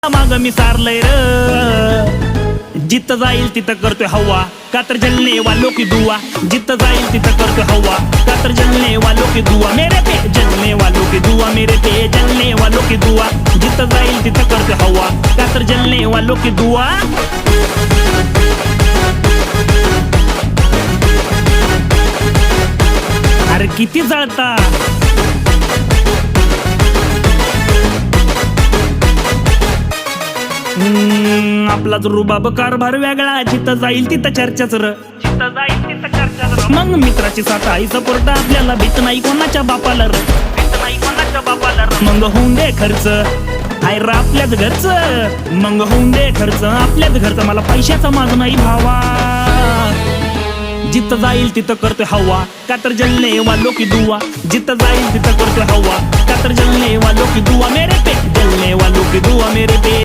माग मी सारलंय र जिथं जाईल तिथं करतोय हवा का तर जलने वालों की दुआ जिथं जाईल तिथं करतोय हवा का तर जलने वालों की दुआ मेरे पे जलने वालों की दुआ मेरे पे जलने वालों की दुआ जिथं जाईल तिथं करतोय हवा का तर जलने वालों की दुआ अरे किती जळता आपलाच रुबाब कारभार वेगळा जिथं जाईल तिथं चर्चाच र जिथं जाईल तिथं चर्चाच र मग मित्राची साथ आई सपोर्ट आपल्याला भीत नाही कोणाच्या बापाला र भीत नाही कोणाच्या बापाला र मग होऊन दे खर्च हाय र आपल्याच घरचं मग होऊन दे खर्च आपल्याच घरचं मला पैशाचा माग नाही भावा जिथं जाईल तिथं करतोय हवा का तर जलने वालों की दुआ जिथं जाईल तिथं करतोय हवा का तर जलने वालों की दुआ मेरे पे जलने वालों की दुआ मेरे पे